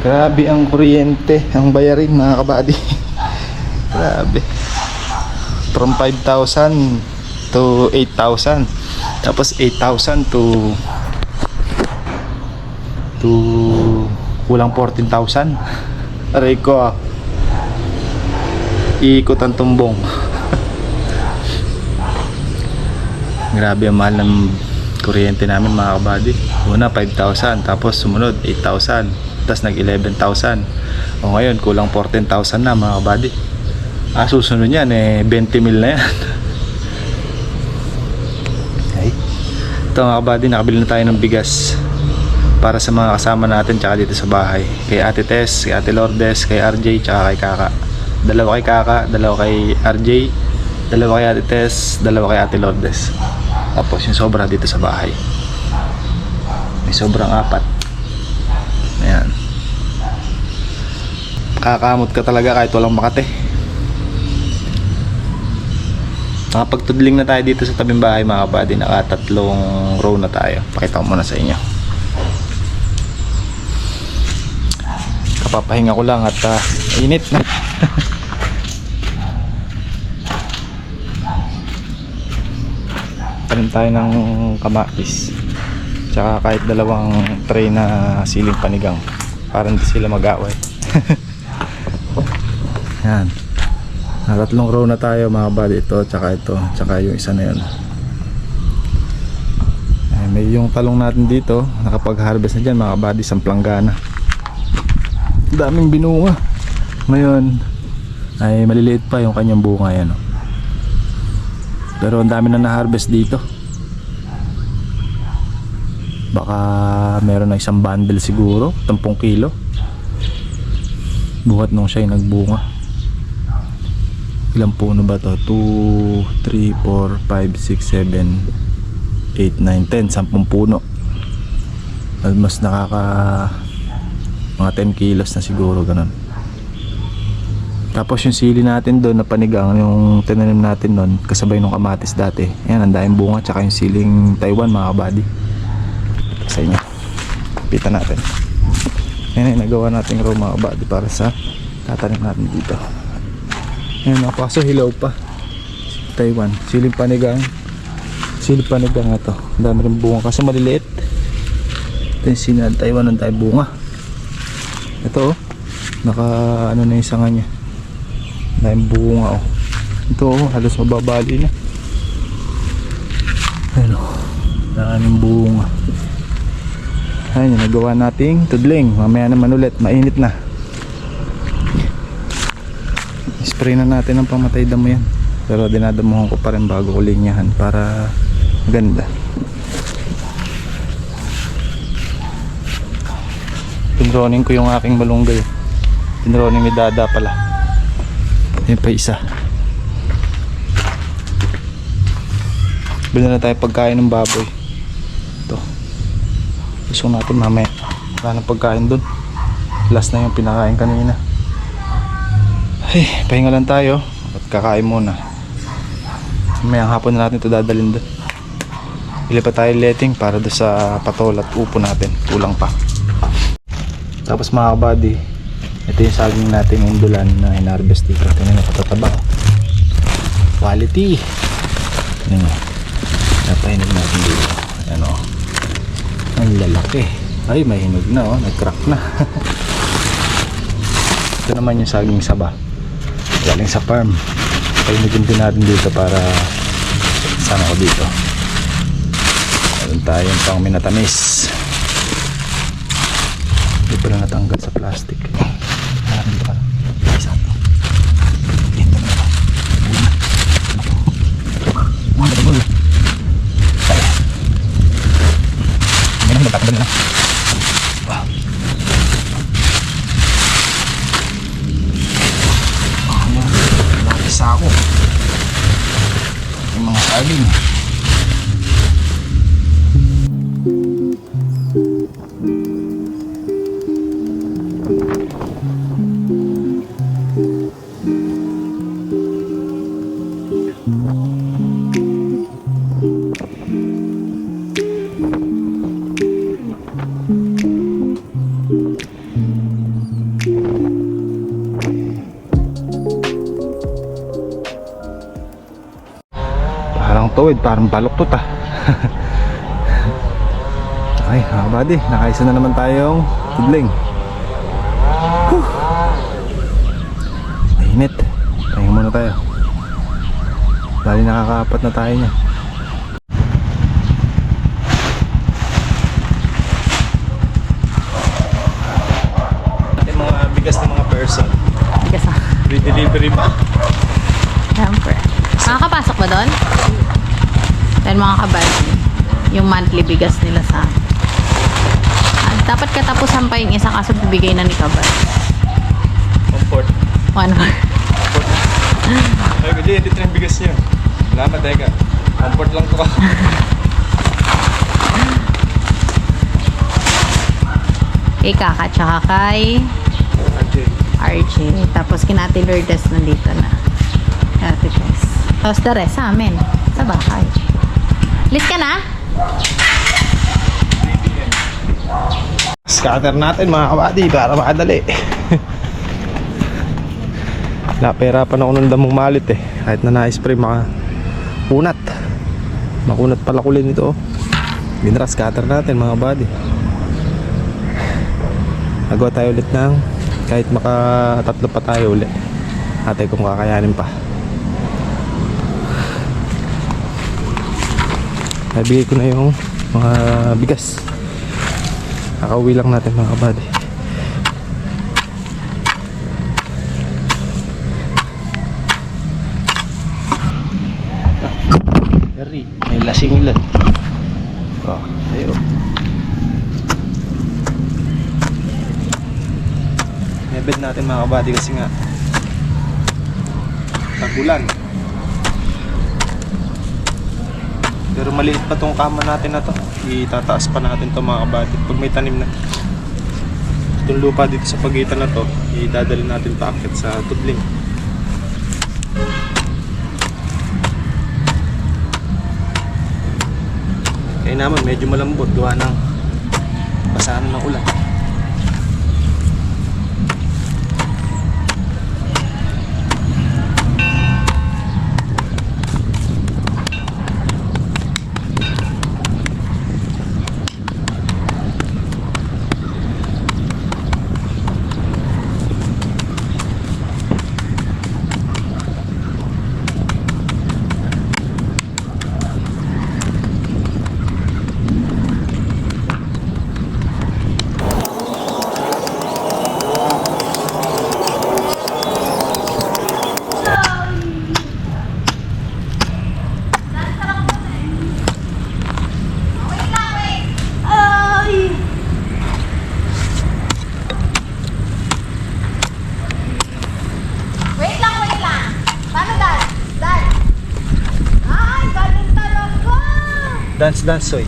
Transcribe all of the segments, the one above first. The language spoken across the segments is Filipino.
Grabe ang kuryente, ang bayarin mga kabady. Grabe. From 5,000 to 8,000. Tapos 8,000 to kulang 14,000. Aray ko ah. Iikot ang tumbong. Grabe ang mahal ng kuryente namin mga kabady. Una 5,000, tapos sumunod 8,000, tapos nag 11,000. O ngayon kulang 14,000 na mga kabady. Susunod yan 20 mil na yan. Okay. Ito mga kabady, nakabili na tayo ng bigas para sa mga kasama natin tsaka dito sa bahay. Kay Ate Tess, kay Ate Lourdes, kay RJ, tsaka kay Kaka. Dalawa kay Kaka, dalawa kay RJ, dalawa kay Ate Tess, dalawa kay Ate Lourdes. Tapos yung sobra dito sa bahay. May sobrang 4. Ayan. Kakamot ka talaga kahit walang makate. Nakapagtudling na tayo dito sa tabing bahay mga kabady. Naka 3 row na tayo. Pakita ko muna sa inyo. Kapapahinga ko lang at init na. Parin tayo ng kamatis. Tsaka kahit 2 tray na siling panigang para hindi sila mag-away. Yan. 3 row na tayo mga kabady. Ito, tsaka ito, tsaka yung isa na yun. May yung talong natin dito nakapag-harvest na dyan mga kabady, samplanggana. Daming binunga. Ngayon ay maliliit pa yung kanyang bunga yan. Pero ang dami na na-harvest dito. Baka meron na 1 bundle siguro, 10 kilo. Buhat nung siya yung nagbunga. Ilang puno ba to? 2, 3, 4, 5, 6, 7, 8, 9, 10, 10 puno. Almost nakaka mga 10 kilos na siguro, ganun. Tapos yung sili natin doon na panigang, yung tinanim natin doon kasabay nung kamatis dati. Ayan, ang daming bunga. Tsaka yung siling Taiwan mga kabady. Sa inyo, pita natin. Ayan, nagawa natin raw mga kabady para sa tatanim natin dito. Ayan, kaso hilaw pa. Taiwan, siling panigang. Siling panigang ito. Ang dami rin bunga kasi maliliit. Ito yung siling Taiwan, ang dami bunga. Ito naka ano na yung sanga nya. Dahil bunga oh. Ito oh, halos mababali na. Ayun oh, daming bunga. Ayun, nagawa nating tudling. Mamaya naman ulit, mainit na. Spray na natin ng pamatay damo yan. Pero dinadamuhan ko pa rin bago ko linyahan para maganda. Pinroning ko yung aking malunggay. Pinroning ni Dada pala. Yan pa isa. Bili na tayo pagkain ng baboy. Ito. Gusto natin mamaya. Wala nang pagkain dun. Last na yung pinakain kanina. Ay, pahinga lang tayo. At kakain muna. Mamayang hapon na natin ito dadalhin dun. Bili pa tayo letting para doon sa patol at upo natin. Kulang pa. Tapos mga kabady, ito yung saging natin undulan na in-harvest dito. Tingnan na patataba. Quality. Tingnan nyo. Napahinog natin dito. Ayan o. Ang lalaki. Ay, may hinog na o. Nag-crack na. Ito naman yung saging saba. Galing sa farm. Pahinugin din natin dito para sana ko dito. Meron tayong pang minatamis. Hindi pa na natanggal sa plastic. Maraming pa. Isa ito. Ito na ito. Mga tabol. Kaya. Hindi na magtakabal na. Wow. Nakakisa ako. Yung mga saging. tuwid, parang baluktot ah. Okay mga kabady, nakaisa na naman tayong tudling. Mainit. Pahinga muna tayo. Bali nakakaapat na tayo niya. Yung mga bigas ng mga person. Bigas na. Free delivery pa. Siyempre. Makakapasok ba doon? Dahil mga kabady, yung monthly bigas nila sa dapat katapusan pa yung isa kaso bibigay na ni Kabal. Comfort. One more. Ay, hindi, edit na yung bigas niyo. Salamat, teka. Comfort lang ko. Kay Kaka tsaka kay RJ. Tapos kina Ate Lourdes nandito na. Ate Tess. Tapos the rest sa amin. Sa bahay. List ka na? Scatter natin mga kabady para makadali. Napahirapan ako ng damong malit eh. Kahit na na-spray makunat. Makunat pala kulin ito. Ginra scatter natin mga kabady. Nagawa tayo ulit ng kahit makatatlo pa tayo ulit. Ate kung kakayanin pa. Nabigay ko na yung mga bigas. Nakauwi lang natin mga kabady. Dari, may lasing ilan. Oh, ayo. Nebed natin mga kabady kasi nga tagulan. Pero maliit pa tong kama natin na to. Itataas pa natin to mga kabady pag may tanim na. Itong lupa dito sa pagitan na to, idadali natin paakyat sa tudling. Kaya naman medyo malambot gawa ng basahan ng ulan. Dance, dance, soy.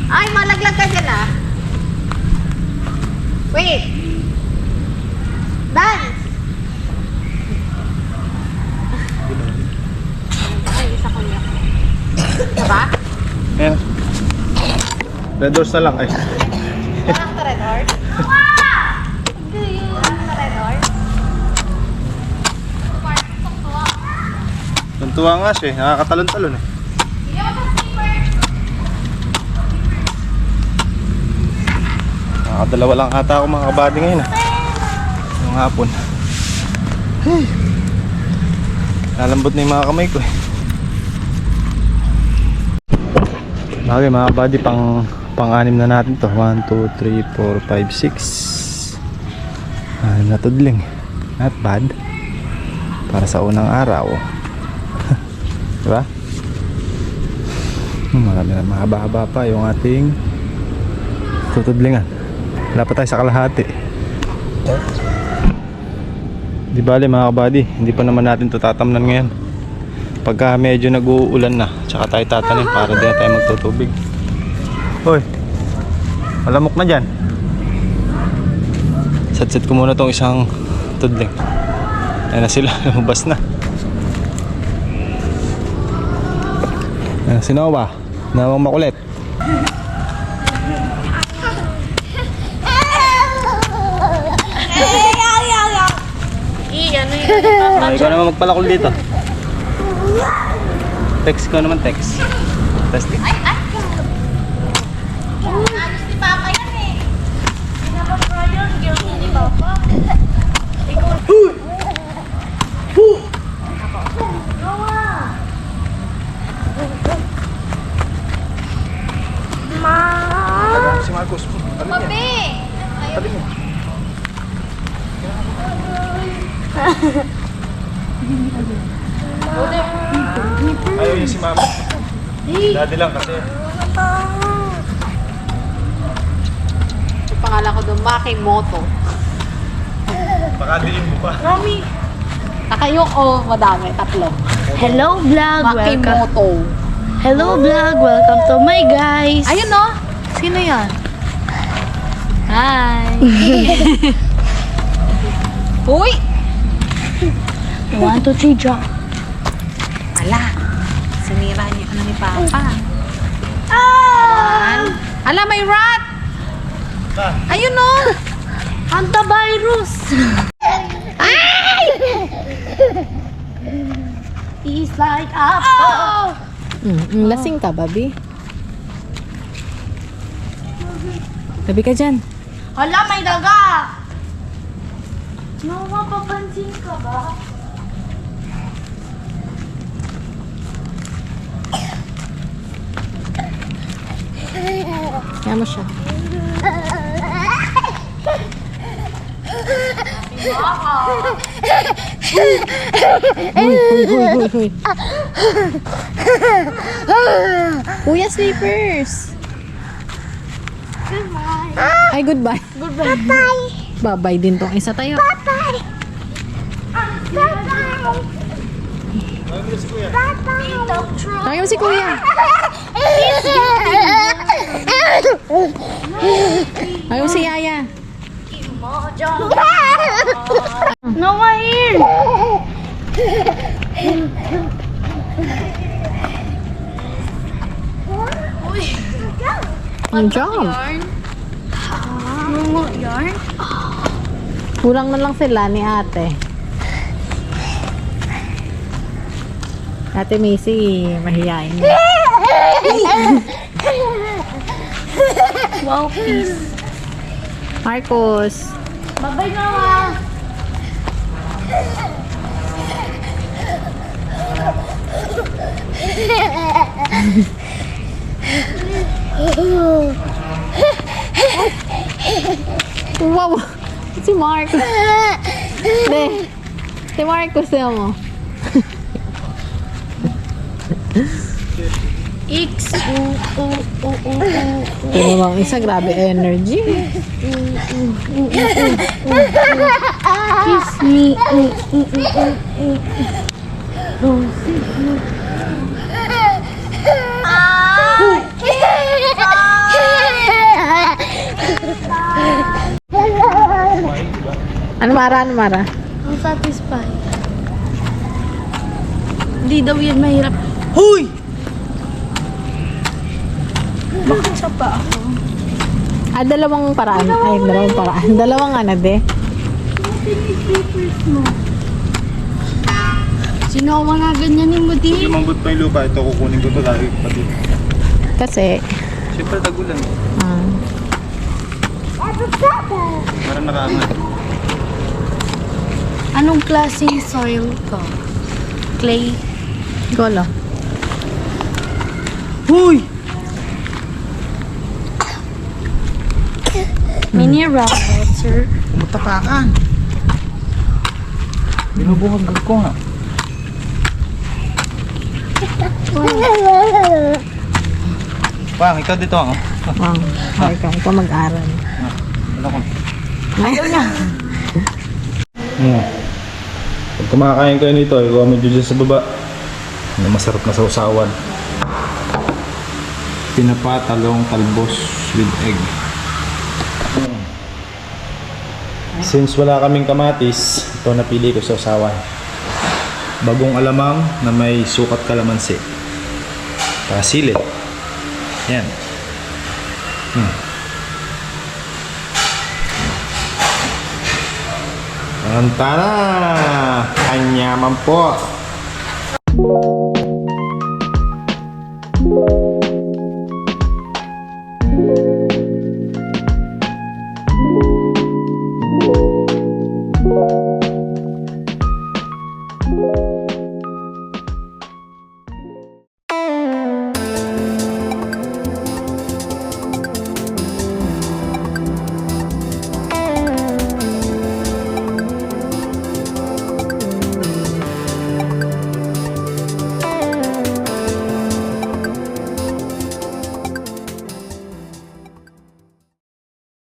Ay, malaglag ka dyan ah. Wait. Dance. Ay, isa ko niya. Diba? Ayan. Red doors na lang ay. Walang ka red horse? Walang ka red horse? Tuntua nga siya, nakakatalon-talon eh. Nakakadalawa lang ata ako mga kabady ngayon ah. Yung hapon. Hey. Lalambot na yung mga kamay ko eh. Okay mga kabady, pang-anim na natin to. 1, 2, 3, 4, 5, 6. Anim na tudling. Not bad. Para sa unang araw. Diba? Marami na mahaba-haba pa yung ating tutudlingan. Wala pa tayo sa kalahati. Di bale mga kabady, hindi pa naman natin ito tatamnan ngayon. Pagka medyo nag-uulan na, tsaka tayo tatanim para di na tayo magtutubig. Hoy, malamok na dyan. Set ko muna tong isang tudling. Ayan na sila, lumabas na. Sino ba? Nawang makulit. Ano yun? Ikaw naman magpalakol dito. Text ko naman, text. Testing. Alis ni Papa yan eh. Pinapapra yun, girl ni Papa. Tagang si Marcos. Papi! Tabi mo. Ayaw yun si Mama. Dati lang kasi. Yung pangalan ko doon, Makimoto. Baka diin mo pa. Mami! Nakayoko, madami, tatlo. Hello vlog, welcome. Makimoto. Hello vlog, welcome to my guys. Ayun no? Sino yan? Hi! Uy! 1, 2, 3, drop. Ala! Sinira niyo ano ni Papa. Ah! Ala, may rat! Ayun no! Antivirus. Ay! He's like apple. Lasing ka, babi? Tabi ka dyan. Hala, may daga. No, mapapansin ka ba? Kaya mo siya. Huy. Kuya, slippers. Goodbye. Ay, goodbye. Goodbye. Bye. Bye-bye din tong isa tayo. Bye. Bye. Tayo si Kuya. Tayo si Yaya. No, my ear. Ang job. No, yarn. Kulang na lang sila ni ate. Ate Macy, mahihain niya. Wow, peace. Marcos. Bye-bye, Mama. Wow! Si Marcos. De. Si Marcos na mo. X, Ito namang isa, grabe energy. kiss me. Ano Mara? I'm satisfied. Hindi daw yan mahirap. Huy! Bakit sa pa ako? Dalawang paraan. Ay, dalawang paraan. Dalawang ano, de. Sino ako mga ganyanin mo di? Lumambot pa yung lupa. Ito kukunin ko ito lagi pati. Kasi, Siyempre tagulan. Parang nakaangat. Anong klaseng soil ko? Clay? golo. Huy! Mineral water? Matapakan. Binubuhag ko nga. Pang, ikaw dito ako. Wow. Ikaw mag-aral. Wala ko. Ayaw niya. Pag kumakain kayo nito, i-comment nyo dyan sa baba. Ano masarap na sausawan. Tinapa, talong, talbos with egg. Since wala kaming kamatis, ito napili ko sausawan. Bagong alamang na may sukat kalamansi. Pasili. Yan. Tantana! Kanyaman po!